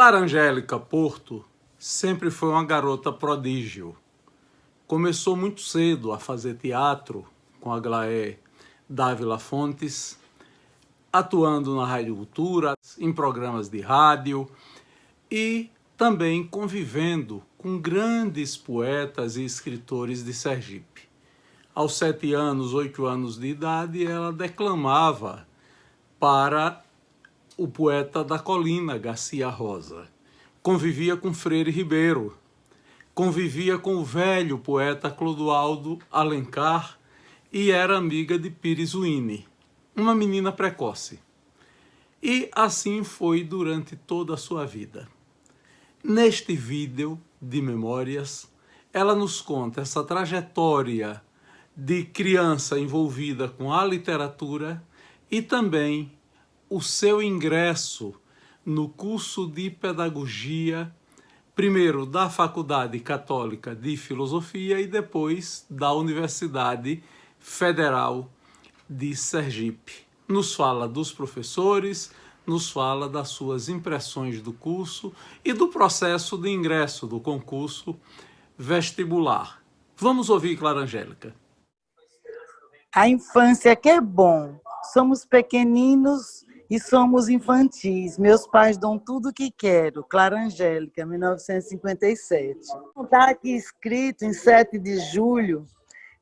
Clara Angélica Porto sempre foi uma garota prodígio. Começou muito cedo a fazer teatro com Aglaé Dávila Fontes, atuando na Rádio Cultura, em programas de rádio e também convivendo com grandes poetas e escritores de Sergipe. Aos 7 anos, 8 anos de idade, ela declamava para o poeta da Colina, Garcia Rosa. Convivia com Freire Ribeiro, convivia com o velho poeta Clodoaldo Alencar e era amiga de Pires Uine, uma menina precoce. E assim foi durante toda a sua vida. Neste vídeo de memórias, ela nos conta essa trajetória de criança envolvida com a literatura e também o seu ingresso no curso de pedagogia, primeiro da Faculdade Católica de Filosofia e depois da Universidade Federal de Sergipe. Nos fala dos professores, nos fala das suas impressões do curso e do processo de ingresso do concurso vestibular. Vamos ouvir Clara Angélica. A infância que é bom. Somos pequeninos e somos infantis. Meus pais dão tudo o que quero. Clara Angélica, 1957. Está aqui escrito em 7 de julho.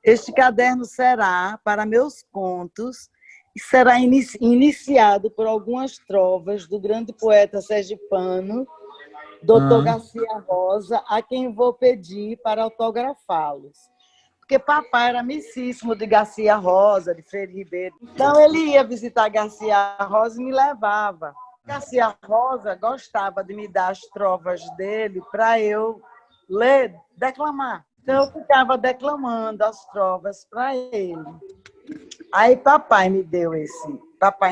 Este caderno será para meus contos e será iniciado por algumas trovas do grande poeta sergipano, Dr. Garcia Rosa, a quem vou pedir para autografá-los. Porque papai era amicíssimo de Garcia Rosa, de Freire Ribeiro. Então, ele ia visitar Garcia Rosa e me levava. Garcia Rosa gostava de me dar as trovas dele para eu ler, declamar. Então, eu ficava declamando as trovas para ele. Aí, papai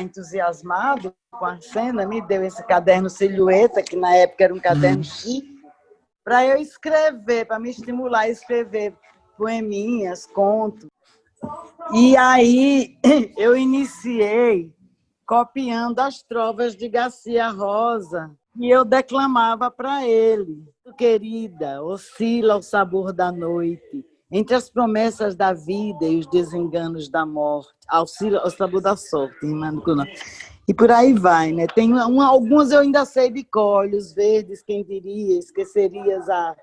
entusiasmado com a cena, me deu esse caderno silhueta, que na época era um caderno chique, para eu escrever, para me estimular a escrever poeminhas, contos. E aí eu iniciei copiando as trovas de Garcia Rosa e eu declamava para ele. Querida, oscila o sabor da noite, entre as promessas da vida e os desenganos da morte. Oscila o sabor da sorte, e por aí vai, né? Tem alguns eu ainda sei de cor, Olhos Verdes, quem diria, esquecerias a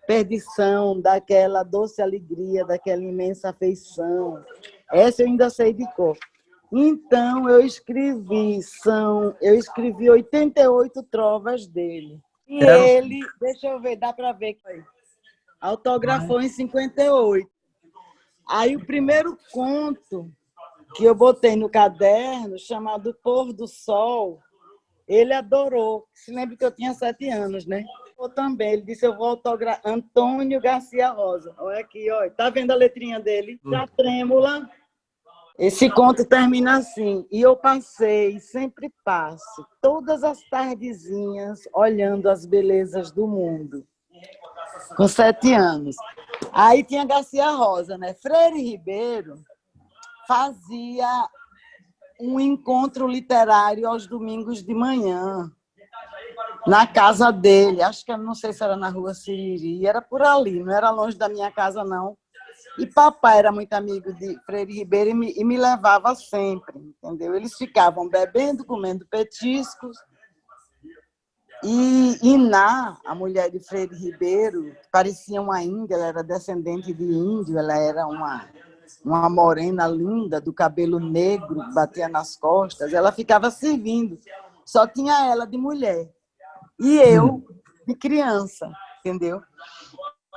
perdição daquela doce alegria, daquela imensa afeição. Essa eu ainda sei de cor. Então, eu escrevi 88 trovas dele. E ele, deixa eu ver, dá para ver, autografou em 58. Aí, o primeiro conto que eu botei no caderno, chamado Pôr do Sol, ele adorou. Se lembra que eu tinha 7 anos, né? Eu também. Ele disse, eu vou autografar Antônio Garcia Rosa. Olha aqui, olha. Tá vendo a letrinha dele? Já trêmula. Esse conto termina assim. E eu passei, sempre passo, todas as tardezinhas olhando as belezas do mundo. Com 7 anos. Aí tinha Garcia Rosa, né? Freire Ribeiro fazia um encontro literário aos domingos de manhã, na casa dele. Acho que não sei se era na Rua Siriri, era por ali, não era longe da minha casa, não. E papai era muito amigo de Freire Ribeiro e me levava sempre, entendeu? Eles ficavam bebendo, comendo petiscos. E Iná, a mulher de Freire Ribeiro, parecia uma índia, ela era descendente de índio, ela era uma morena linda, do cabelo negro, batia nas costas, ela ficava servindo. Só tinha ela de mulher. E eu, de criança, entendeu?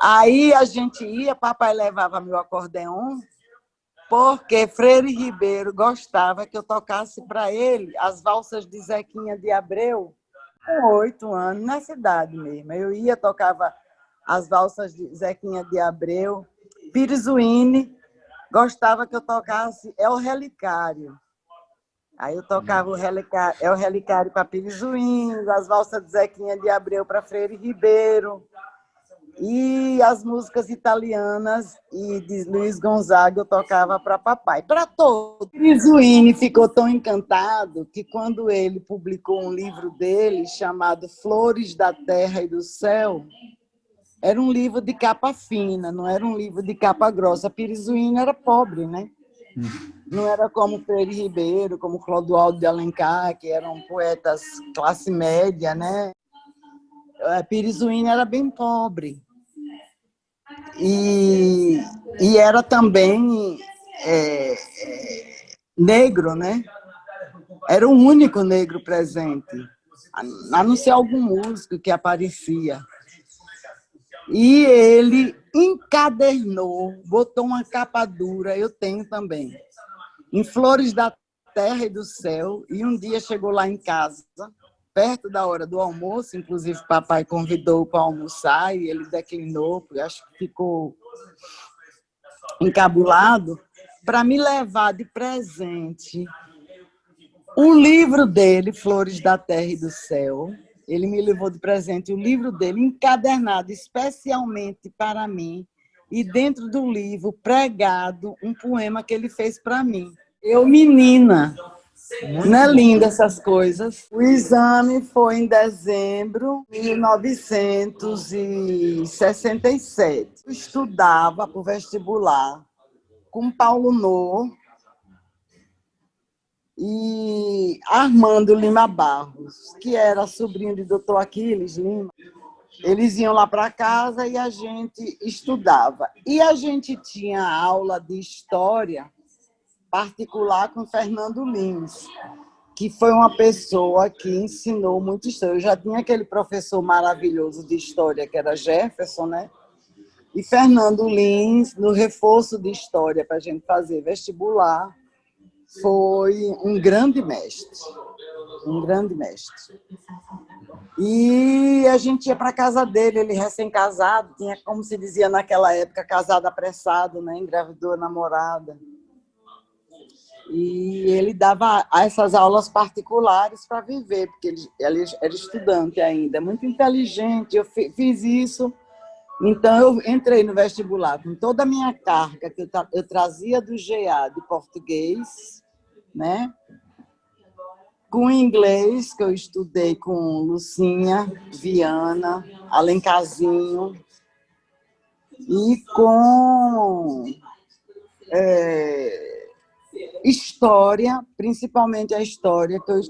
Aí a gente ia, papai levava meu acordeon, porque Freire Ribeiro gostava que eu tocasse para ele as valsas de Zequinha de Abreu, com 8 anos, na cidade mesmo. Eu ia, tocava as valsas de Zequinha de Abreu. Pires Uine gostava que eu tocasse El Relicário. Aí eu tocava El Relicário para Pires Uine, as valsas de Zequinha de Abreu para Freire Ribeiro. E as músicas italianas e de Luiz Gonzaga eu tocava para papai, para todos. Pirizuíne ficou tão encantado que quando ele publicou um livro dele chamado Flores da Terra e do Céu, era um livro de capa fina, não era um livro de capa grossa. Pirizuíne era pobre, né? Não era como Freire Ribeiro, como Clodoaldo de Alencar, que eram poetas classe média, né? Pirizuíne era bem pobre. E era também negro, né? Era o único negro presente, a não ser algum músico que aparecia. E ele encadernou, botou uma capa dura, eu tenho também, em Flores da Terra e do Céu, e um dia chegou lá em casa, perto da hora do almoço, inclusive papai convidou para almoçar e ele declinou, porque acho que ficou encabulado, para me levar de presente o livro dele, Flores da Terra e do Céu. Ele me levou de presente o livro dele, encadernado especialmente para mim, e dentro do livro, pregado, um poema que ele fez para mim. Eu, menina, não é linda essas coisas? O exame foi em dezembro de 1967. Eu estudava para o vestibular com Paulo No e Armando Lima Barros, que era sobrinho de Dr. Aquiles Lima. Eles iam lá para casa e a gente estudava. E a gente tinha aula de história particular com Fernando Lins, que foi uma pessoa que ensinou muito história. Eu já tinha aquele professor maravilhoso de história, que era Jefferson, né? E Fernando Lins, no reforço de história para a gente fazer vestibular, foi um grande mestre. Um grande mestre. E a gente ia para a casa dele, ele recém-casado, tinha, como se dizia naquela época, casado apressado, né? Engravidou a namorada. E ele dava essas aulas particulares para viver, porque ele era estudante ainda, muito inteligente. Eu fiz isso, então eu entrei no vestibular com toda a minha carga que eu trazia do GA de português, né? Com inglês, que eu estudei com Lucinha, Viana, Alencarzinho, e com história, principalmente a história, que eu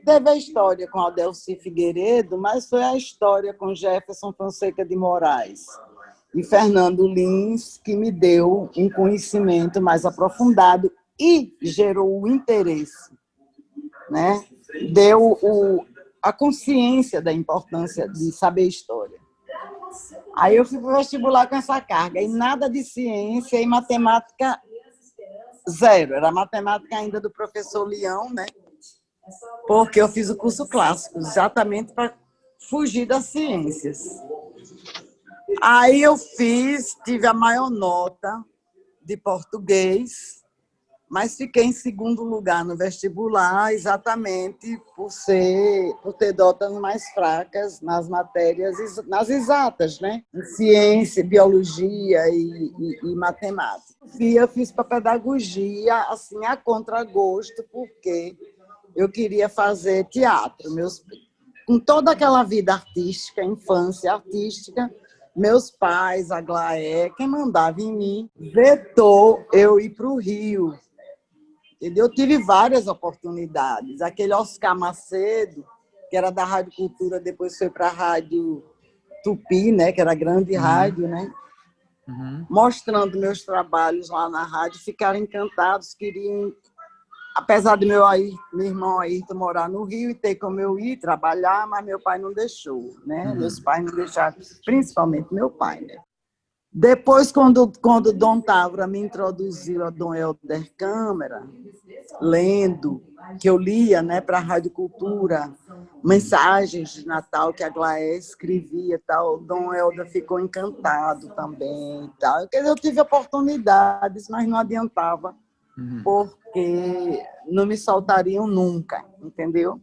teve a história com Adelci Figueiredo, mas foi a história com Jefferson Fonseca de Moraes e Fernando Lins, que me deu um conhecimento mais aprofundado e gerou o interesse, né? Deu a consciência da importância de saber história. Aí eu fui para o vestibular com essa carga, e nada de ciência e matemática zero. Era matemática ainda do professor Leão, né? Porque eu fiz o curso clássico, exatamente para fugir das ciências. Aí eu tive a maior nota de português, mas fiquei em segundo lugar no vestibular, exatamente por ter notas mais fracas nas matérias, nas exatas, né? Em ciência, biologia e matemática. E eu fiz para pedagogia, assim, a contragosto, porque eu queria fazer teatro. Com toda aquela vida artística, infância artística, meus pais, a Glaé, quem mandava em mim, vetou eu ir para o Rio. Eu tive várias oportunidades. Aquele Oscar Macedo, que era da Rádio Cultura, depois foi para a Rádio Tupi, né, que era a grande rádio, né? Mostrando meus trabalhos lá na rádio, ficaram encantados, queriam, apesar de meu irmão Ayrton morar no Rio e ter como eu ir trabalhar, mas meu pai não deixou, né? Meus pais não deixaram, principalmente meu pai, né? Depois, quando Dom Távora me introduziu a Dom Helder Câmara, lendo, que eu lia, né, para a Rádio Cultura, mensagens de Natal que a Glaé escrevia, tal, Dom Helder ficou encantado também. Tal. Eu tive oportunidades, mas não adiantava, porque não me soltariam nunca, entendeu?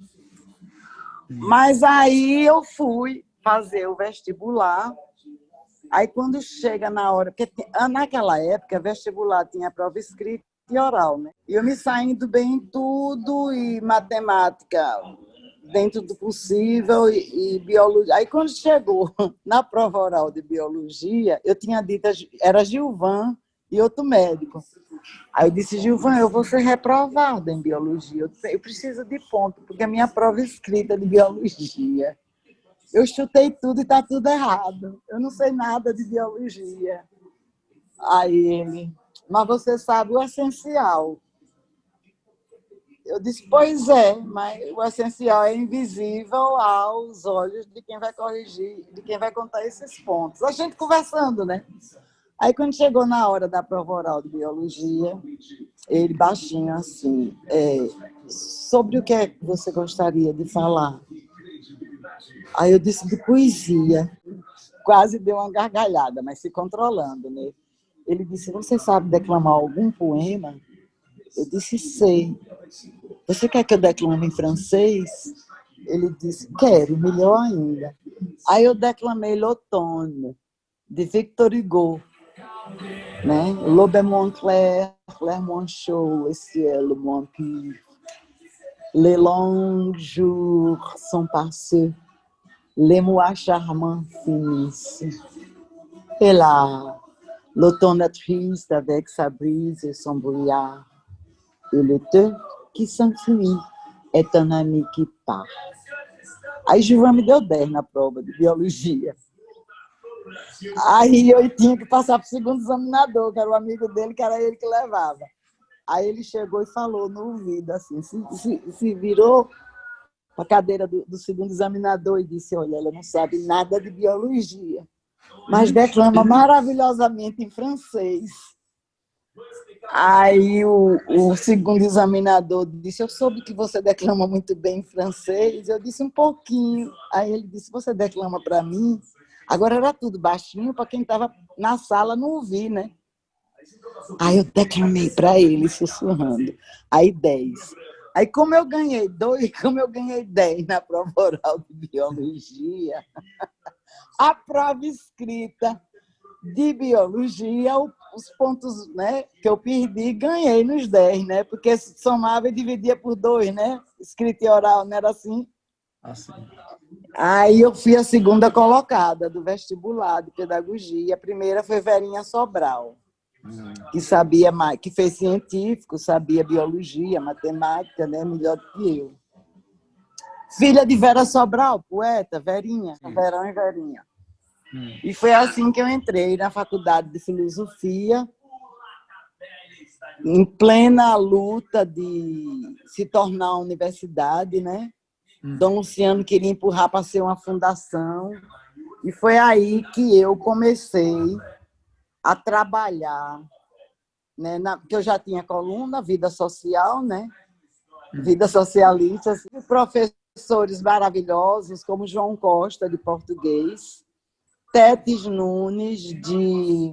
Mas aí eu fui fazer o vestibular. Aí, quando chega na hora... Porque naquela época, vestibular tinha prova escrita e oral, né? E eu me saindo bem em tudo, e matemática dentro do possível, e biologia. Aí, quando chegou na prova oral de biologia, eu tinha dito, era Gilvan e outro médico. Aí eu disse, Gilvan, eu vou ser reprovada em biologia, eu preciso de ponto, porque a minha prova escrita de biologia. Eu chutei tudo e está tudo errado. Eu não sei nada de biologia. Aí ele, mas você sabe o essencial. Eu disse, pois é, mas o essencial é invisível aos olhos de quem vai corrigir, de quem vai contar esses pontos. A gente conversando, né? Aí, quando chegou na hora da prova oral de biologia, ele baixinho assim, sobre o que é que você gostaria de falar? Aí eu disse de poesia. Quase deu uma gargalhada, mas se controlando, né? Ele disse, você sabe declamar algum poema? Eu disse, sei. Você quer que eu declame em francês? Ele disse, quero, melhor ainda. Aí eu declamei L'Automne, de Victor Hugo, né? L'aube est moins claire, l'air moins chaud, le ciel moins pur. Les longs jours sont passés, les mois charmants finissent. Et là, l'automne est triste avec sa brise et son brouillard. Et l'été qui s'enfuit est un ami qui part. Aí Gilvan me deu 10 na prova de biologia. Aí eu tinha que passar para o segundo examinador, que era o amigo dele, que era ele que levava. Aí ele chegou e falou no ouvido, assim, se virou para a cadeira do segundo examinador e disse, olha, ela não sabe nada de biologia, mas declama maravilhosamente em francês. Aí o segundo examinador disse, eu soube que você declama muito bem em francês. Eu disse, um pouquinho. Aí ele disse, você declama para mim? Agora era tudo baixinho, para quem estava na sala não ouvir, né? Aí eu declamei para ele, sussurrando. Aí 10. Aí como eu ganhei 2, como eu ganhei 10 na prova oral de biologia, a prova escrita de biologia, os pontos, né, que eu perdi, ganhei nos 10, né? Porque somava e dividia por 2, né? Escrita e oral, não era assim? Assim. Aí eu fui a segunda colocada do vestibular de pedagogia. A primeira foi Verinha Sobral, que sabia mais, que fez científico, sabia biologia, matemática, né, melhor do que eu. Filha de Vera Sobral, poeta, Verinha, Verão e Verinha. E foi assim que eu entrei na faculdade de filosofia, em plena luta de se tornar uma universidade, né? Dom Luciano queria empurrar para ser uma fundação, e foi aí que eu comecei a trabalhar, né? Porque eu já tinha coluna, vida social, né? Vida socialista, assim, professores maravilhosos, como João Costa, de português, Tetes Nunes,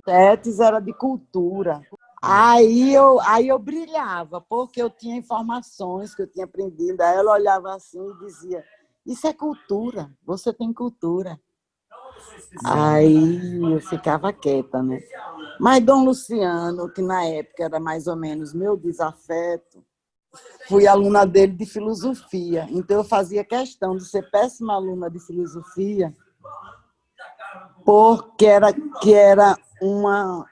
Tetes era de cultura. Aí eu brilhava, porque eu tinha informações que eu tinha aprendido. Aí ela olhava assim e dizia, isso é cultura, você tem cultura. Aí eu ficava quieta, né? Mas Dom Luciano, que na época era mais ou menos meu desafeto, fui aluna dele de filosofia. Então eu fazia questão de ser péssima aluna de filosofia, porque era uma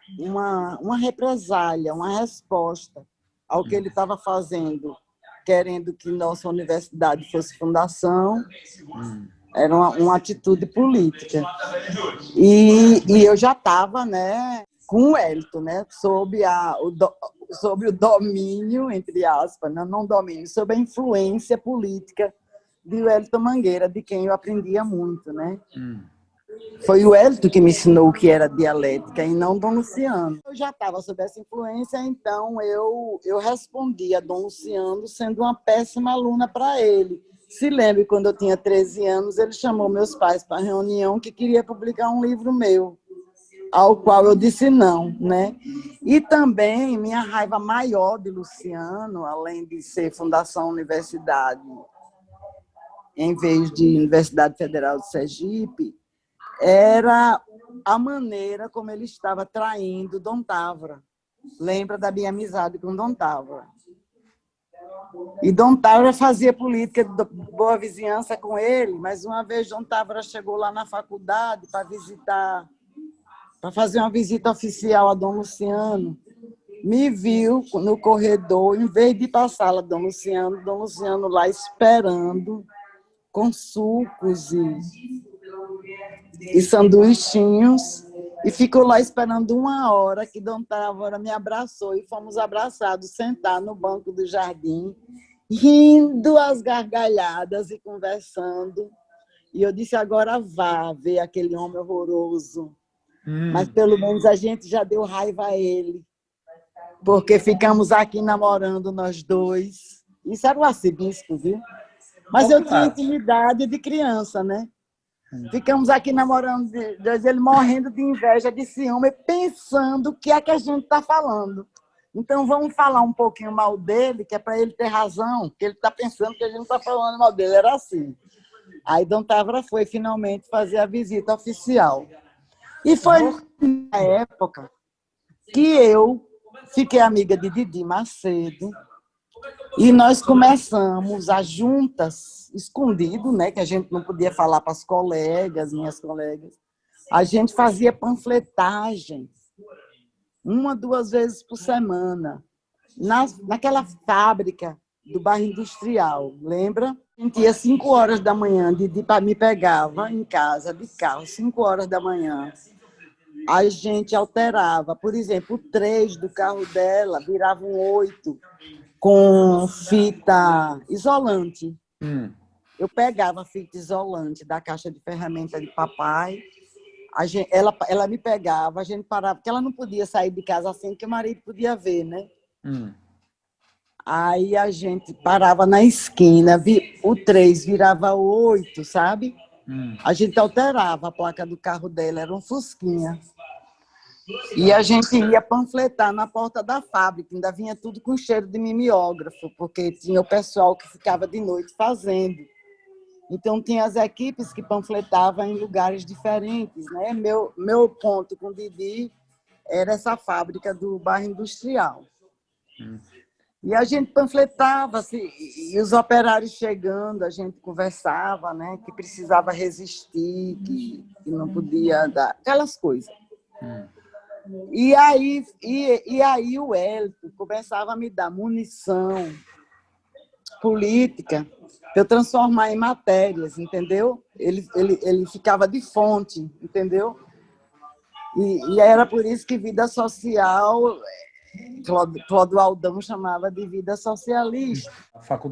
represália, uma resposta ao que ele estava fazendo, querendo que nossa universidade fosse fundação, era uma atitude política. E eu já estava, né, com o Wellington, né, sob o domínio, entre aspas, não domínio, sob a influência política de Wellington Mangueira, de quem eu aprendia muito, né? Foi o Wellington que me ensinou o que era dialética e não Dom Luciano. Eu já estava sob essa influência, então eu respondi a Dom Luciano sendo uma péssima aluna para ele. Se lembre, quando eu tinha 13 anos, ele chamou meus pais para a reunião que queria publicar um livro meu, ao qual eu disse não, né? E também minha raiva maior de Luciano, além de ser Fundação Universidade, em vez de Universidade Federal de Sergipe, era a maneira como ele estava traindo Dom Távora. Lembra da minha amizade com Dom Távora. E Dom Távora fazia política de boa vizinhança com ele, mas uma vez Dom Távora chegou lá na faculdade para fazer uma visita oficial a Dom Luciano. Me viu no corredor, em vez de ir para a sala Dom Luciano lá esperando, com sucos e sanduichinhos, e ficou lá esperando 1 hora que Dom Távora me abraçou e fomos abraçados, sentar no banco do jardim, rindo às gargalhadas e conversando. E eu disse, agora vá ver aquele homem horroroso. Mas pelo menos a gente já deu raiva a ele, porque ficamos aqui namorando nós dois. Isso era o arcebispo, viu? Mas eu tinha intimidade de criança, né? Ficamos aqui namorando, ele morrendo de inveja, de ciúme, pensando o que é que a gente está falando. Então, vamos falar um pouquinho mal dele, que é para ele ter razão, que ele está pensando que a gente está falando mal dele. Era assim. Aí Dom Távora foi, finalmente, fazer a visita oficial. E foi na época que eu fiquei amiga de Didi Macedo, e nós começamos a juntas, escondido, né, que a gente não podia falar para as colegas, minhas colegas. A gente fazia panfletagem 1, 2 vezes por semana, naquela fábrica do bairro Industrial, lembra? A gente ia 5 horas da manhã, Didi me pegava em casa de carro, 5 horas da manhã. A gente alterava, por exemplo, o 3 do carro dela virava um 8, com fita isolante. Eu pegava a fita isolante da caixa de ferramenta de papai, ela me pegava, a gente parava, porque ela não podia sair de casa assim, que o marido podia ver, né? Aí a gente parava na esquina, o 3 virava 8, sabe? A gente alterava a placa do carro dela, era um Fusquinha. E a gente ia panfletar na porta da fábrica, ainda vinha tudo com cheiro de mimeógrafo, porque tinha o pessoal que ficava de noite fazendo. Então, tinha as equipes que panfletavam em lugares diferentes, né? Meu ponto com o Didi era essa fábrica do bairro Industrial. E a gente panfletava, e os operários chegando, a gente conversava, né? Que precisava resistir, que não podia dar, aquelas coisas. E aí o Hélio começava a me dar munição política para eu transformar em matérias, entendeu? Ele ficava de fonte, entendeu? E era por isso que vida social, Clodoaldão chamava de vida socialista.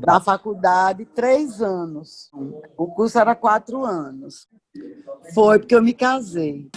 Na faculdade, 3 anos. O curso era 4 anos. Foi porque eu me casei.